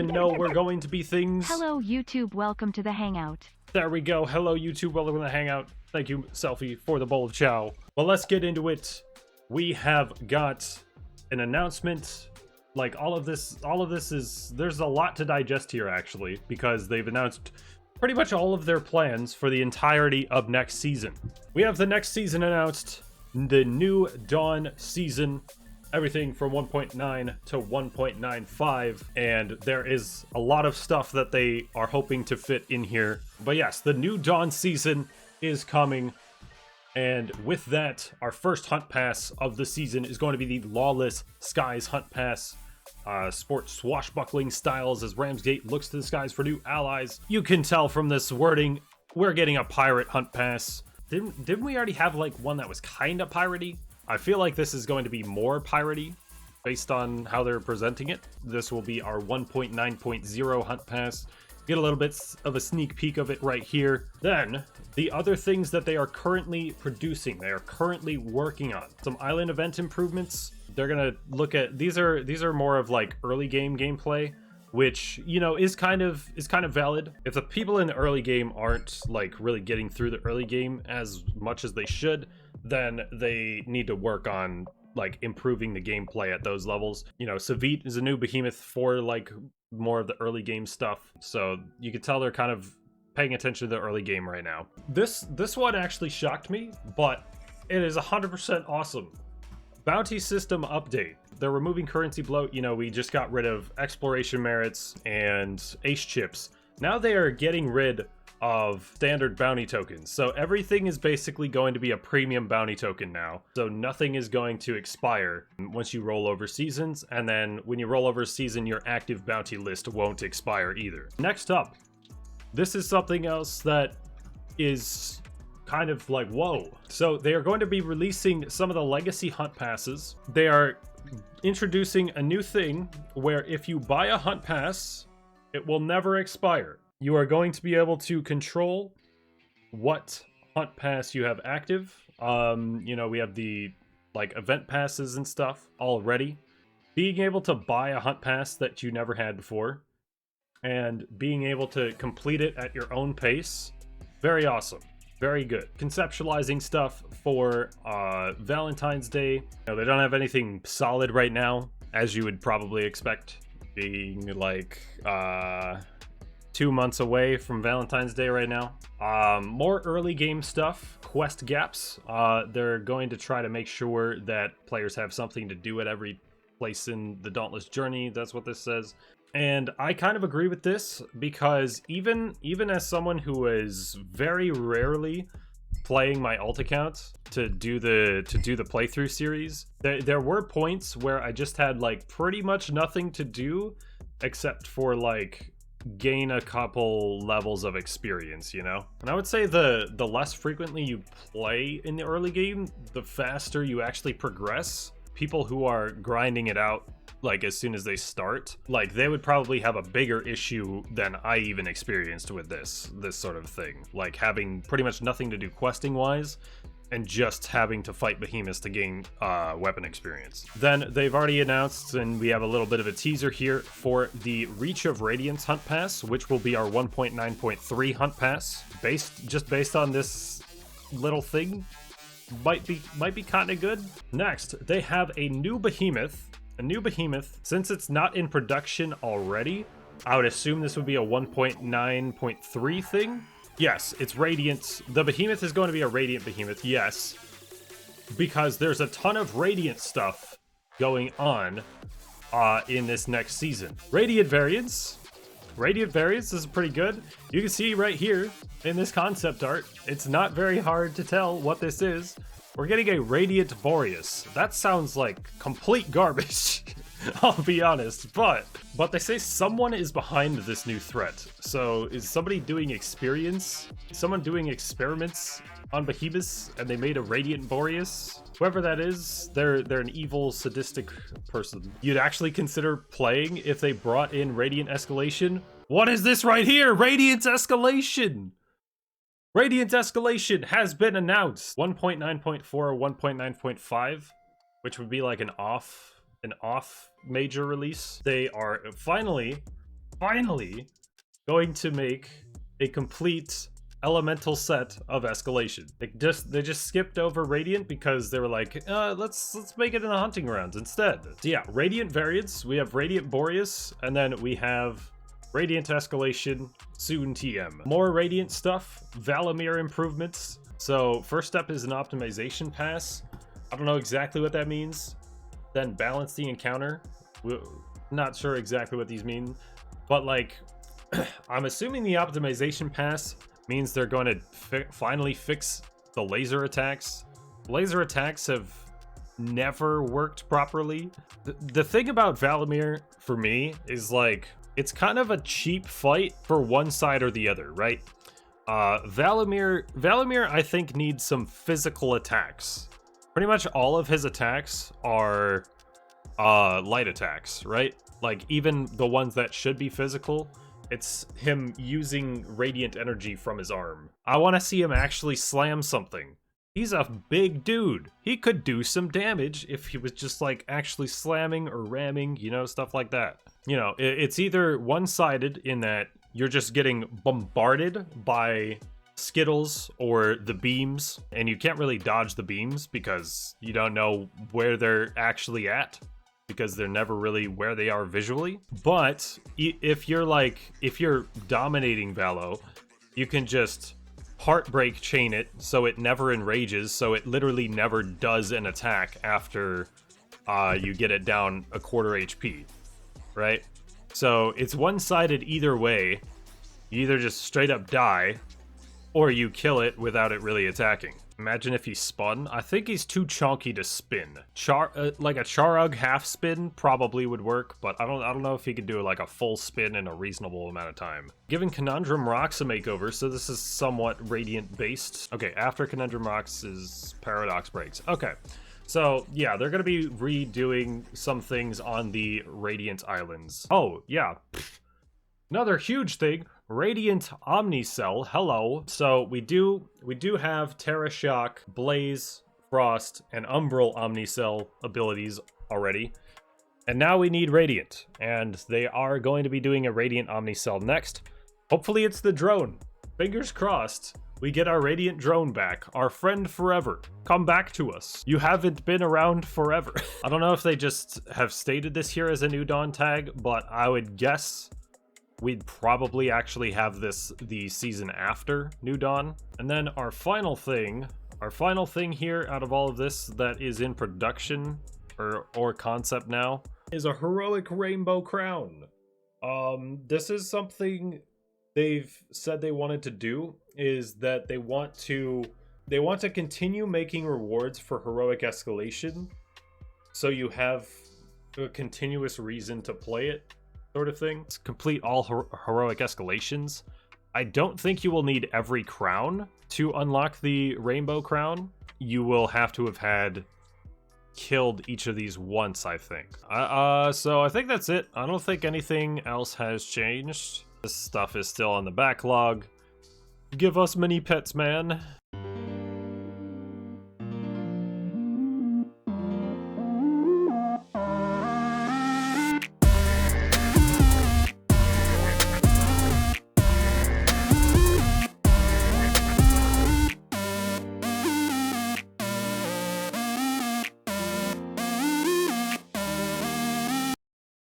even know we're going to be things. Hello YouTube, welcome to the Hangout. There we go. Hello YouTube, welcome to the Hangout. Thank you, Selfie, for the bowl of chow. Well, let's get into it. We have got an announcement. Like, all of this is, there's a lot to digest here, actually, because they've announced pretty much all of their plans for the entirety of next season. We have the next season announced, the new Dawn season, everything from 1.9 to 1.95, and there is a lot of stuff that they are hoping to fit in here. But yes, the new Dawn season is coming, and with that, our first hunt pass of the season is going to be the Lawless Skies Hunt Pass. Sport swashbuckling styles as Ramsgate looks to the skies for new allies. You can tell from this wording, we're getting a pirate hunt pass. Didn't we already have like one that was kind of piratey? I feel like this is going to be more piratey based on how they're presenting it. This will be our 1.9.0 hunt pass. Get a little bit of a sneak peek of it right here. Then, the other things that they are currently producing, they are currently working on. Some island event improvements. They're gonna look at, these are more of like early game gameplay, which, you know, is kind of valid. If the people in the early game aren't like really getting through the early game as much as they should, then they need to work on like improving the gameplay at those levels. You know, Savit is a new behemoth for like more of the early game stuff, so you can tell they're kind of paying attention to the early game right now. This one actually shocked me, but it is 100% awesome. Bounty system update. They're removing currency bloat. You know, we just got rid of exploration merits and ace chips. Now they are getting rid of standard bounty tokens. So everything is basically going to be a premium bounty token now. So nothing is going to expire once you roll over seasons. And then when you roll over a season, your active bounty list won't expire either. Next up, this is something else that is kind of like, whoa. So they are going to be releasing some of the legacy hunt passes. They are introducing a new thing where if you buy a hunt pass, it will never expire. You are going to be able to control what hunt pass you have active. You know, we have the like event passes and stuff already. Being able to buy a hunt pass that you never had before and being able to complete it at your own pace. Very awesome. Very good. Conceptualizing stuff for Valentine's Day. You know, they don't have anything solid right now, as you would probably expect, being like 2 months away from Valentine's Day right now. More early game stuff, quest gaps. They're going to try to make sure that players have something to do at every place in the Dauntless journey. That's what this says. And I kind of agree with this, because even as someone who is very rarely playing my alt account to do the playthrough series, there were points where I just had like pretty much nothing to do except for like gain a couple levels of experience, you know? And I would say the less frequently you play in the early game, the faster you actually progress. People who are grinding it out like as soon as they start, like they would probably have a bigger issue than I even experienced with this sort of thing. Like having pretty much nothing to do questing wise and just having to fight behemoths to gain weapon experience. Then they've already announced, and we have a little bit of a teaser here for the Reach of Radiance Hunt Pass, which will be our 1.9.3 Hunt Pass. Based on this little thing, might be kind of good. Next, they have a new behemoth. Since it's not in production already, I would assume this would be a 1.9.3 thing. Yes, it's Radiant. The behemoth is going to be a Radiant behemoth, yes. Because there's a ton of Radiant stuff going on in this next season. Radiant variants is pretty good. You can see right here in this concept art, it's not very hard to tell what this is. We're getting a Radiant Boreas. That sounds like complete garbage, I'll be honest, but they say someone is behind this new threat. So is somebody doing someone doing experiments on behemoths and they made a Radiant Boreas? Whoever that is, they're an evil, sadistic person. You'd actually consider playing if they brought in Radiant Escalation? What is this right here? Radiant Escalation! Radiant Escalation has been announced. 1.9.4 or 1.9.5, which would be like an off major release. They are finally finally going to make a complete elemental set of Escalation. They just skipped over Radiant because they were like, let's make it in the hunting grounds instead. So yeah, Radiant variants. We have Radiant Boreas, and then we have Radiant Escalation, soon TM. More Radiant stuff, Valomir improvements. So first step is an optimization pass. I don't know exactly what that means. Then balance the encounter. We're not sure exactly what these mean, but like, I'm assuming the optimization pass means they're going to finally fix the laser attacks. Laser attacks have never worked properly. The thing about Valomir for me is like, it's kind of a cheap fight for one side or the other, right? Valomir I think needs some physical attacks. Pretty much all of his attacks are light attacks, right? Like even the ones that should be physical, it's him using radiant energy from his arm. I want to see him actually slam something. He's a big dude. He could do some damage if he was just like actually slamming or ramming, you know, stuff like that. You know, it's either one-sided in that you're just getting bombarded by Skittles or the beams, and you can't really dodge the beams because you don't know where they're actually at, because they're never really where they are visually. But if you're dominating Valo, you can just heartbreak chain it so it never enrages, so it literally never does an attack after you get it down a quarter HP, right? So it's one-sided either way. You either just straight up die, or you kill it without it really attacking. Imagine if he spun. I think he's too chunky to spin. Like a Charug half spin probably would work, but I don't know if he could do like a full spin in a reasonable amount of time. Giving Conundrum Rocks a makeover, so this is somewhat Radiant based. Okay, after Conundrum Rocks is Paradox Breaks. Okay, so yeah, they're gonna be redoing some things on the Radiant Islands. Oh yeah, another huge thing. Radiant Omnicell, hello. So we do have Terra Shock, Blaze, Frost, and Umbral Omnicell abilities already. And now we need Radiant. And they are going to be doing a Radiant Omnicell next. Hopefully it's the drone. Fingers crossed. We get our Radiant drone back. Our friend forever. Come back to us. You haven't been around forever. I don't know if they just have stated this here as a New Dawn tag, but I would guess we'd probably actually have this the season after New Dawn. And then our final thing here out of all of this that is in production or concept now is a heroic rainbow crown. This is something they've said they wanted to do, is that they want to continue making rewards for heroic escalation, so you have a continuous reason to play it, sort of thing. It's complete all heroic escalations. I don't think you will need every crown to unlock the rainbow crown. You will have to have had killed each of these once, I think. So I think that's it. I don't think anything else has changed. This stuff is still on the backlog. Give us mini pets, man.